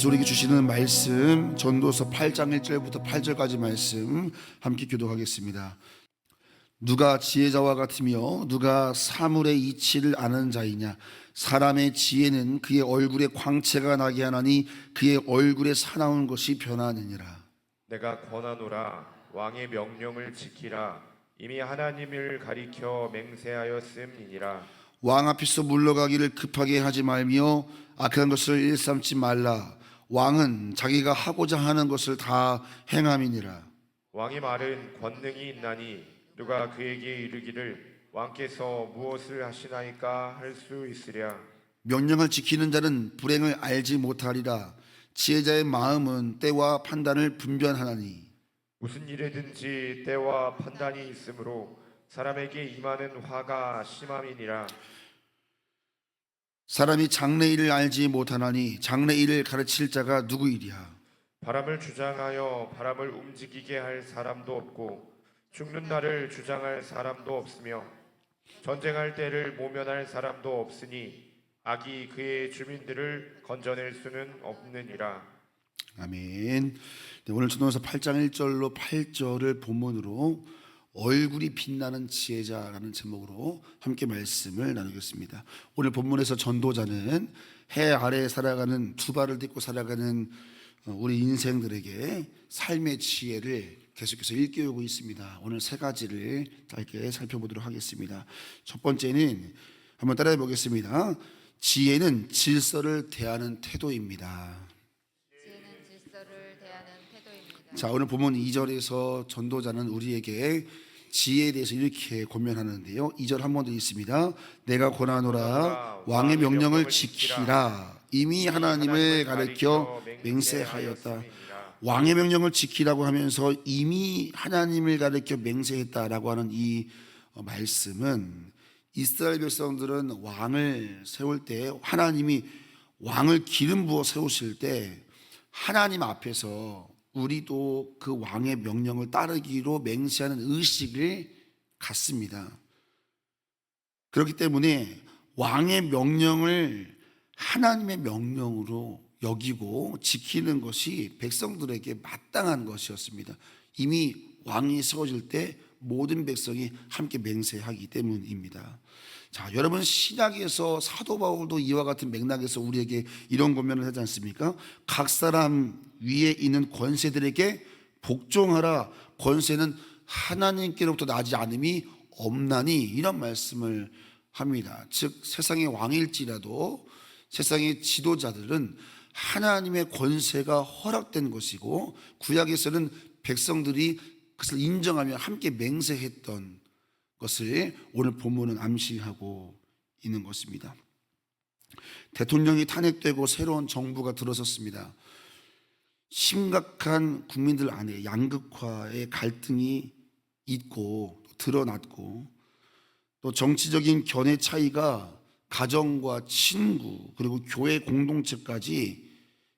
하나님께서 우리에게 주시는 말씀, 전도서 8장 1절부터 8절까지 말씀 함께 교독하겠습니다. 누가 지혜자와 같으며 누가 사물의 이치를 아는 자이냐? 사람의 지혜는 그의 얼굴에 광채가 나게 하나니 그의 얼굴에 사나운 것이 변하느니라. 내가 권하노라. 왕의 명령을 지키라. 이미 하나님을 가리켜 맹세하였음이니라. 왕 앞에서 물러가기를 급하게 하지 말며 악한 것을 일삼지 말라. 왕은 자기가 하고자 하는 것을 다 행함이니라. 왕의 말은 권능이 있나니 누가 그에게 이르기를 왕께서 무엇을 하시나이까 할 수 있으랴. 명령을 지키는 자는 불행을 알지 못하리라. 지혜자의 마음은 때와 판단을 분별하나니. 무슨 일에든지 때와 판단이 있으므로 사람에게 임하는 화가 심함이니라. 사람이 장래일을 알지 못하나니 장래일을 가르칠 자가 누구이랴. 바람을 주장하여 바람을 움직이게 할 사람도 없고 죽는 날을 주장할 사람도 없으며 전쟁할 때를 모면할 사람도 없으니 악이 그의 주민들을 건져낼 수는 없느니라. 아멘. 네, 오늘 전도서 8장 1절로 8절을 본문으로 얼굴이 빛나는 지혜자라는 제목으로 함께 말씀을 나누겠습니다. 오늘 본문에서 전도자는 해 아래에 살아가는 두 발을 딛고 살아가는 우리 인생들에게 삶의 지혜를 계속해서 일깨우고 있습니다. 오늘 세 가지를 짧게 살펴보도록 하겠습니다. 첫 번째는 한번 따라해 보겠습니다. 지혜는 질서를 대하는 태도입니다. 자, 오늘 본문 2절에서 전도자는 우리에게 지혜에 대해서 이렇게 권면하는데요. 2절 한 번 더 있습니다. 내가 권하노라. 왕의 명령을 지키라. 이미 하나님을 가리켜 맹세하였다. 왕의 명령을 지키라고 하면서 이미 하나님을 가리켜 맹세했다라고 하는 이 말씀은 이스라엘 백성들은 왕을 세울 때, 하나님이 왕을 기름 부어 세우실 때 하나님 앞에서 우리도 그 왕의 명령을 따르기로 맹세하는 의식을 갖습니다. 그렇기 때문에 왕의 명령을 하나님의 명령으로 여기고 지키는 것이 백성들에게 마땅한 것이었습니다. 이미 왕이 세워질 때 모든 백성이 함께 맹세하기 때문입니다. 자, 여러분, 신약에서 사도 바울도 이와 같은 맥락에서 우리에게 이런 권면을 하지 않습니까? 각 사람 위에 있는 권세들에게 복종하라. 권세는 하나님께로부터 나지 않음이 없나니, 이런 말씀을 합니다. 즉 세상의 왕일지라도 세상의 지도자들은 하나님의 권세가 허락된 것이고, 구약에서는 백성들이 그것을 인정하며 함께 맹세했던 것을 오늘 본문은 암시하고 있는 것입니다. 대통령이 탄핵되고 새로운 정부가 들어섰습니다. 심각한 국민들 안에 양극화의 갈등이 있고 드러났고, 또 정치적인 견해 차이가 가정과 친구 그리고 교회 공동체까지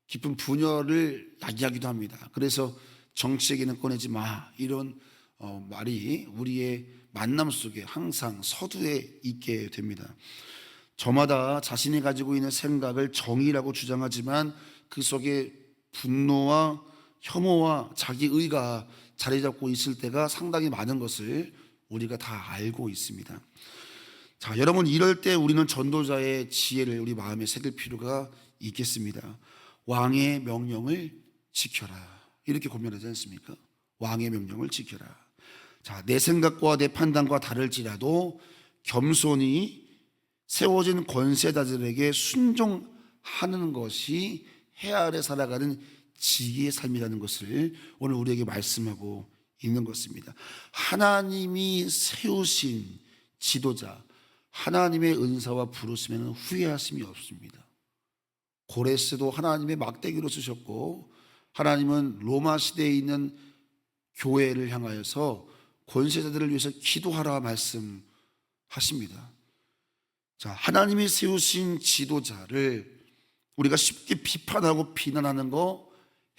깊은 분열을 야기하기도 합니다. 그래서 정치 얘기는 꺼내지 마, 이런 말이 우리의 만남 속에 항상 서두에 있게 됩니다. 저마다 자신이 가지고 있는 생각을 정의라고 주장하지만 그 속에 분노와 혐오와 자기의가 자리 잡고 있을 때가 상당히 많은 것을 우리가 다 알고 있습니다. 자, 여러분, 이럴 때 우리는 전도자의 지혜를 우리 마음에 새길 필요가 있겠습니다. 왕의 명령을 지켜라, 이렇게 권면하지 않습니까? 왕의 명령을 지켜라. 자, 내 생각과 내 판단과 다를지라도 겸손히 세워진 권세자들에게 순종하는 것이 해 아래 살아가는 지혜의 삶이라는 것을 오늘 우리에게 말씀하고 있는 것입니다. 하나님이 세우신 지도자, 하나님의 은사와 부르심에는 후회하심이 없습니다. 고레스도 하나님의 막대기로 쓰셨고, 하나님은 로마 시대에 있는 교회를 향하여서 권세자들을 위해서 기도하라 말씀하십니다. 자, 하나님이 세우신 지도자를 우리가 쉽게 비판하고 비난하는 거,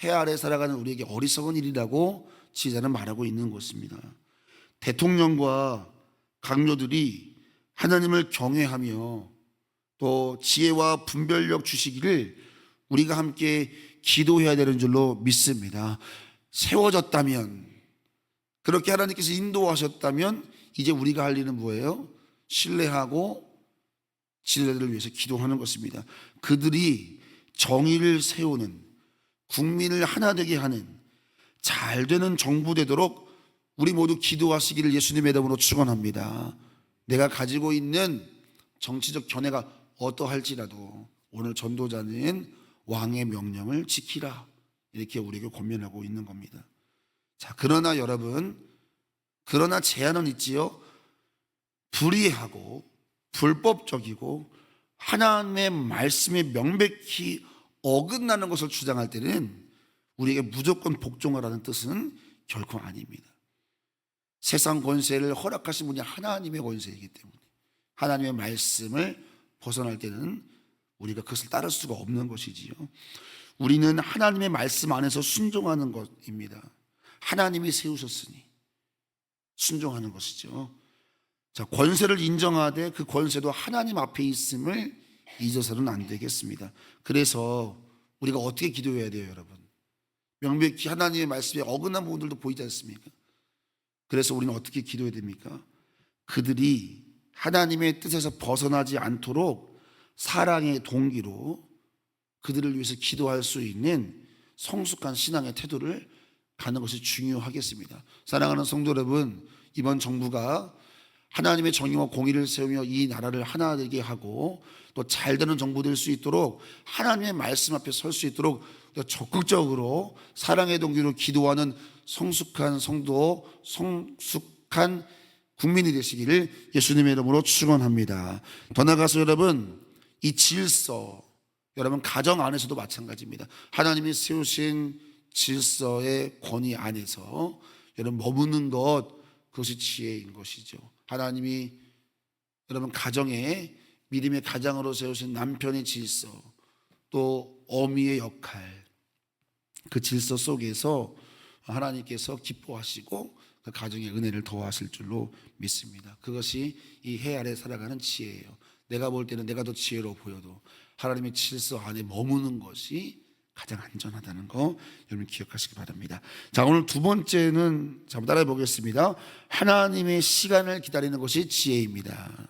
해 아래 살아가는 우리에게 어리석은 일이라고 지혜자는 말하고 있는 것입니다. 대통령과 강요들이 하나님을 경외하며 또 지혜와 분별력 주시기를 우리가 함께 기도해야 되는 줄로 믿습니다. 세워졌다면, 그렇게 하나님께서 인도하셨다면 이제 우리가 할 일은 뭐예요? 신뢰하고 지도자들을 위해서 기도하는 것입니다. 그들이 정의를 세우는, 국민을 하나 되게 하는 잘 되는 정부 되도록 우리 모두 기도하시기를 예수님의 이름으로 축원합니다. 내가 가지고 있는 정치적 견해가 어떠할지라도 오늘 전도자는 왕의 명령을 지키라, 이렇게 우리에게 권면하고 있는 겁니다. 자, 그러나 여러분, 그러나 제한은 있지요. 불의하고 불법적이고 하나님의 말씀에 명백히 어긋나는 것을 주장할 때는 우리에게 무조건 복종하라는 뜻은 결코 아닙니다. 세상 권세를 허락하신 분이 하나님의 권세이기 때문에 하나님의 말씀을 벗어날 때는 우리가 그것을 따를 수가 없는 것이지요. 우리는 하나님의 말씀 안에서 순종하는 것입니다. 하나님이 세우셨으니 순종하는 것이죠. 자, 권세를 인정하되 그 권세도 하나님 앞에 있음을 잊어서는 안 되겠습니다. 그래서 우리가 어떻게 기도해야 돼요, 여러분? 명백히 하나님의 말씀에 어긋난 부분들도 보이지 않습니까? 그래서 우리는 어떻게 기도해야 됩니까? 그들이 하나님의 뜻에서 벗어나지 않도록 사랑의 동기로 그들을 위해서 기도할 수 있는 성숙한 신앙의 태도를 갖는 것이 중요하겠습니다. 사랑하는 성도 여러분, 이번 정부가 하나님의 정의와 공의를 세우며 이 나라를 하나 되게 하고 또 잘되는 정부 될 수 있도록 하나님의 말씀 앞에 설 수 있도록 적극적으로 사랑의 동기로 기도하는 성숙한 성도, 성숙한 국민이 되시기를 예수님의 이름으로 축원합니다. 더 나아가서 여러분, 이 질서, 여러분 가정 안에서도 마찬가지입니다. 하나님이 세우신 질서의 권위 안에서 여러분 머무는 것, 그것이 지혜인 것이죠. 하나님이 여러분 가정에 믿음의 가장으로 세우신 남편의 질서, 또 어미의 역할, 그 질서 속에서 하나님께서 기뻐하시고 그 가정의 은혜를 더하실 줄로 믿습니다. 그것이 이 해 아래 살아가는 지혜예요. 내가 볼 때는 내가 더 지혜로워 보여도 하나님의 질서 안에 머무는 것이 가장 안전하다는 거 여러분 기억하시기 바랍니다. 자, 오늘 두 번째는 한번 따라해 보겠습니다. 하나님의 시간을 기다리는 것이 지혜입니다.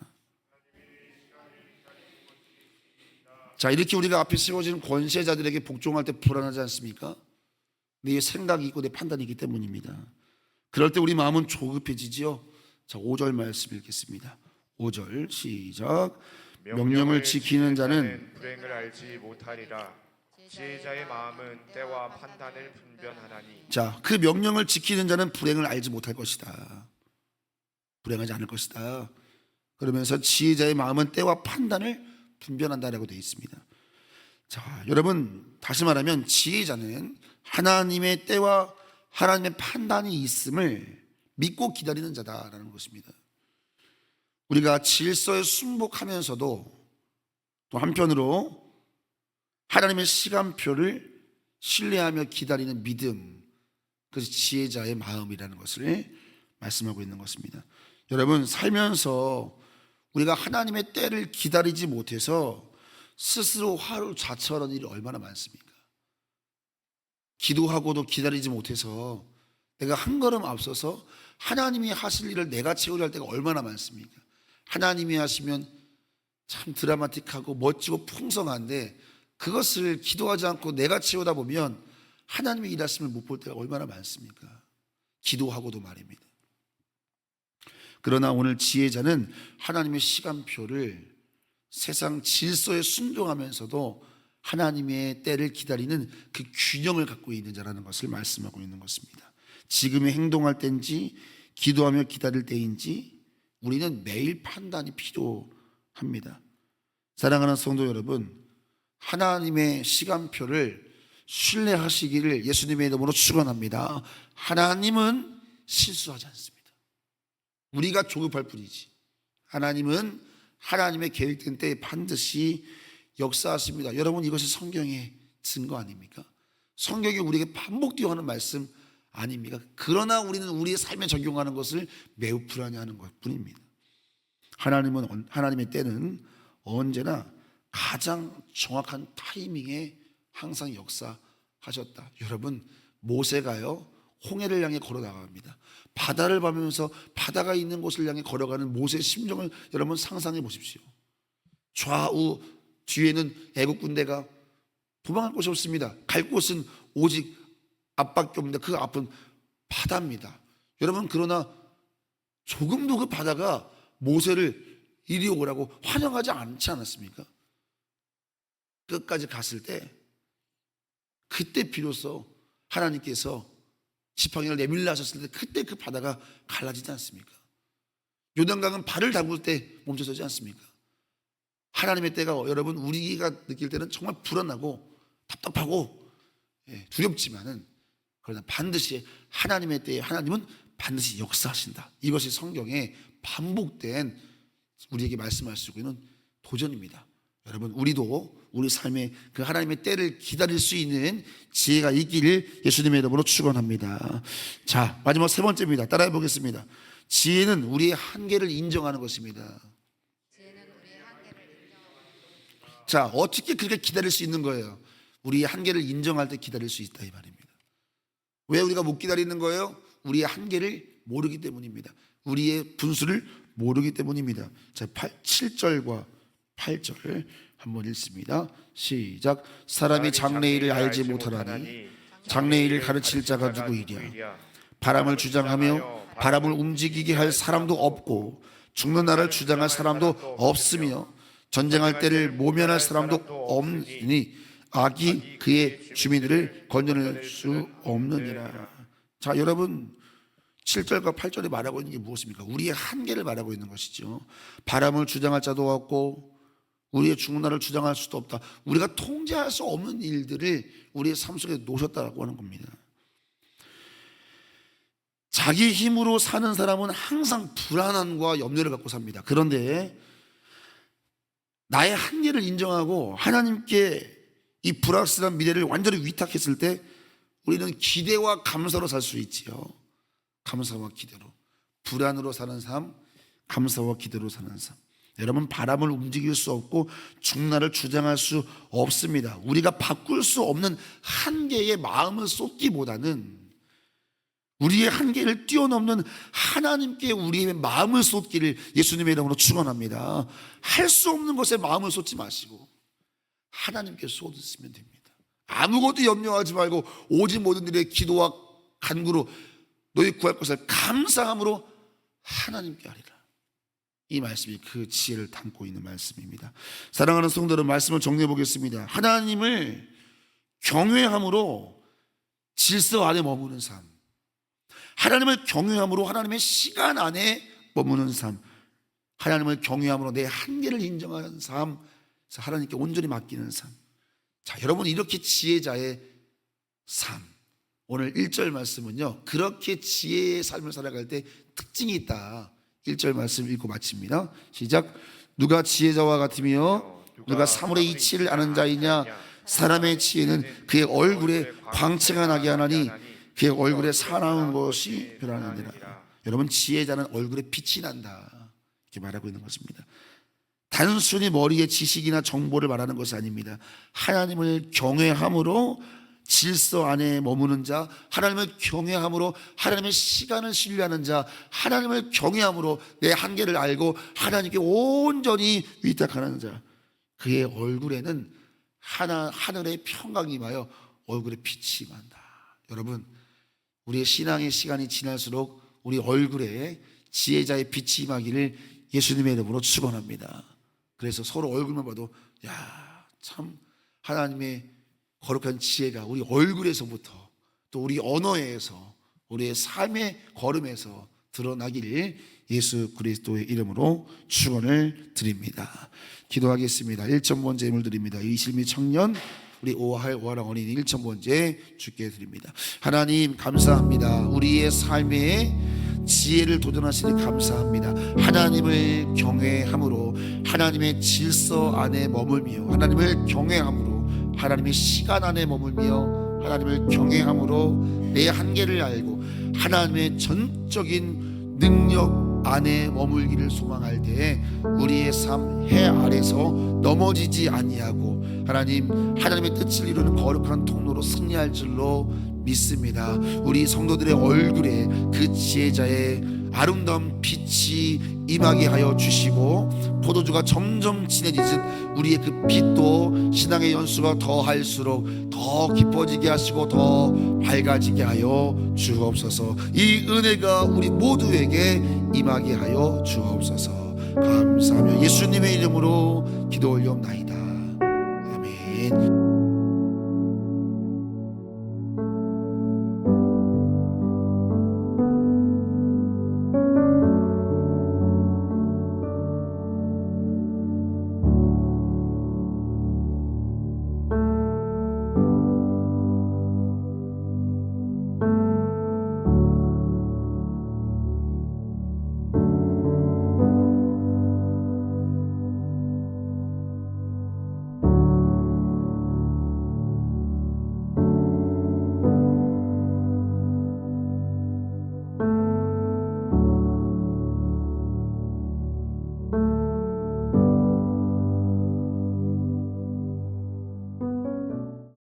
자, 이렇게 우리가 앞에 세워진 권세자들에게 복종할 때 불안하지 않습니까? 내 생각이 있고 내 판단이 있기 때문입니다. 그럴 때 우리 마음은 조급해지지요. 자, 5절 말씀 읽겠습니다. 5절 시작. 명령을 지키는 자는 불행을 알지 못하리라. 지혜자의 마음은 때와 판단을 분별하나니. 자, 그 명령을 지키는 자는 불행을 알지 못할 것이다. 불행하지 않을 것이다. 그러면서 지혜자의 마음은 때와 판단을 분별한다라고 되어 있습니다. 자, 여러분 다시 말하면 지혜자는 하나님의 때와 하나님의 판단이 있음을 믿고 기다리는 자다라는 것입니다. 우리가 질서에 순복하면서도 또 한편으로 하나님의 시간표를 신뢰하며 기다리는 믿음, 그것이 지혜자의 마음이라는 것을 말씀하고 있는 것입니다. 여러분 살면서 우리가 하나님의 때를 기다리지 못해서 스스로 화를 자처하는 일이 얼마나 많습니까? 기도하고도 기다리지 못해서 내가 한 걸음 앞서서 하나님이 하실 일을 내가 채우려 할 때가 얼마나 많습니까? 하나님이 하시면 참 드라마틱하고 멋지고 풍성한데 그것을 기도하지 않고 내가 채우다 보면 하나님의 일하심을 못 볼 때가 얼마나 많습니까? 기도하고도 말입니다. 그러나 오늘 지혜자는 하나님의 시간표를 세상 질서에 순종하면서도 하나님의 때를 기다리는 그 균형을 갖고 있는 자라는 것을 말씀하고 있는 것입니다. 지금의 행동할 때인지 기도하며 기다릴 때인지 우리는 매일 판단이 필요합니다. 사랑하는 성도 여러분, 하나님의 시간표를 신뢰하시기를 예수님의 이름으로 축원합니다. 하나님은 실수하지 않습니다. 우리가 조급할 뿐이지 하나님은 하나님의 계획된 때에 반드시 역사하십니다. 여러분 이것이 성경의 증거 아닙니까? 성경이 우리에게 반복되어 하는 말씀 아닙니까? 그러나 우리는 우리의 삶에 적용하는 것을 매우 불안해하는 것뿐입니다. 하나님의 때는 언제나 가장 정확한 타이밍에 항상 역사하신다는 하셨다. 여러분, 모세가요 홍해를 향해 걸어 나갑니다. 바다를 밟으면서 바다가 있는 곳을 향해 걸어가는 모세의 심정을 여러분 상상해 보십시오. 좌우 뒤에는 애국 군대가 도망갈 곳이 없습니다. 갈 곳은 오직 앞밖에 없는데 그 앞은 바다입니다. 여러분, 그러나 조금도 그 바다가 모세를 이리 오라고 환영하지 않지 않았습니까? 끝까지 갔을 때 그때 비로소 하나님께서 지팡이를 내밀라 하셨을 때 그때 그 바다가 갈라지지 않습니까? 요단강은 발을 담글 때 멈춰서지 않습니까? 하나님의 때가 여러분 우리가 느낄 때는 정말 불안하고 답답하고 두렵지만은 그러나 반드시 하나님의 때에 하나님은 반드시 역사하신다. 이것이 성경에 반복된 우리에게 말씀하시고 있는 도전입니다. 여러분, 우리도 우리 삶에 그 하나님의 때를 기다릴 수 있는 지혜가 있기를 예수님의 이름으로 축원합니다. 자, 마지막 세 번째입니다. 따라해 보겠습니다. 지혜는 우리의 한계를 인정하는 것입니다. 자, 어떻게 그렇게 기다릴 수 있는 거예요? 우리의 한계를 인정할 때 기다릴 수 있다 이 말입니다. 왜 우리가 못 기다리는 거예요? 우리의 한계를 모르기 때문입니다. 우리의 분수를 모르기 때문입니다. 자, 7절과 8절 한번 읽습니다. 시작. 사람이 장래일을 알지 못하나니 장래일을 가르칠 자가 누구이랴. 바람을 주장하며 바람을 움직이게 할 사람도 없고 죽는 날을 주장할 사람도 없으며 전쟁할 때를 모면할 사람도 없으니 악이 그의 주민들을 건져낼 수 없느니라. 자, 여러분, 7절과 8절에 말하고 있는 게 무엇입니까? 우리의 한계를 말하고 있는 것이죠. 바람을 주장할 자도 없고 우리의 죽는 날을 주장할 수도 없다. 우리가 통제할 수 없는 일들을 우리의 삶 속에 놓으셨다고 하는 겁니다. 자기 힘으로 사는 사람은 항상 불안함과 염려를 갖고 삽니다. 그런데 나의 한계를 인정하고 하나님께 이 불확실한 미래를 완전히 위탁했을 때 우리는 기대와 감사로 살 수 있지요. 감사와 기대로. 불안으로 사는 삶, 감사와 기대로 사는 삶. 여러분, 바람을 움직일 수 없고 중날을 주장할 수 없습니다. 우리가 바꿀 수 없는 한계에 마음을 쏟기보다는 우리의 한계를 뛰어넘는 하나님께 우리의 마음을 쏟기를 예수님의 이름으로 축원합니다. 할 수 없는 것에 마음을 쏟지 마시고 하나님께 쏟으시면 됩니다. 아무것도 염려하지 말고 오직 모든 일에 기도와 간구로 너희 구할 것을 감사함으로 하나님께 하리라. 이 말씀이 그 지혜를 담고 있는 말씀입니다. 사랑하는 성도들, 말씀을 정리해 보겠습니다. 하나님을 경외함으로 질서 안에 머무는 삶, 하나님을 경외함으로 하나님의 시간 안에 머무는 삶, 하나님을 경외함으로 내 한계를 인정하는 삶, 하나님께 온전히 맡기는 삶. 자, 여러분, 이렇게 지혜자의 삶, 오늘 1절 말씀은요, 그렇게 지혜의 삶을 살아갈 때 특징이 있다. 1절 말씀 읽고 마칩니다. 시작. 누가 지혜자와 같으며 누가 사물의 이치를 아는 자이냐. 사람의 지혜는 그의 얼굴에 광채가 나게 하나니 그의 얼굴에 사나운 것이 변하느니라. 여러분, 지혜자는 얼굴에 빛이 난다 이렇게 말하고 있는 것입니다. 단순히 머리에 지식이나 정보를 말하는 것이 아닙니다. 하나님을 경외함으로 질서 안에 머무는 자, 하나님을 경외함으로 하나님의 시간을 신뢰하는 자, 하나님을 경외함으로 내 한계를 알고 하나님께 온전히 위탁하는 자, 그의 얼굴에는 하늘의 평강이 임하여 얼굴에 빛이 임한다. 여러분, 우리의 신앙의 시간이 지날수록 우리 얼굴에 지혜자의 빛이 임하기를 예수님의 이름으로 축원합니다. 그래서 서로 얼굴만 봐도 참 하나님의 거룩한 지혜가 우리 얼굴에서부터 또 우리 언어에서 우리의 삶의 걸음에서 드러나기를 예수 그리스도의 이름으로 축원을 드립니다. 기도하겠습니다. 1천 예물 드립니다. 이실미 청년 우리 오하랑 어린이 1천 주께 드립니다. 하나님, 감사합니다. 우리의 삶에 지혜를 도전하시니 감사합니다. 하나님을 경외함으로 하나님의 질서 안에 머물며 하나님을 경외함으로 하나님의 시간 안에 머물며 하나님을 경외함으로 내 한계를 알고 하나님의 전적인 능력 안에 머물기를 소망할 때에 우리의 삶 해 아래서 넘어지지 아니하고 하나님의 뜻을 이루는 거룩한 통로로 승리할 줄로 믿습니다. 우리 성도들의 얼굴에 그 지혜자의 아름다운 빛이 임하게 하여 주시고, 포도주가 점점 진해지듯 우리의 그 빛도 신앙의 연수가 더할수록 더 깊어지게 하시고 더 밝아지게 하여 주옵소서. 이 은혜가 우리 모두에게 임하게 하여 주옵소서. 감사하며 예수님의 이름으로 기도 올려옵나이다. 아멘.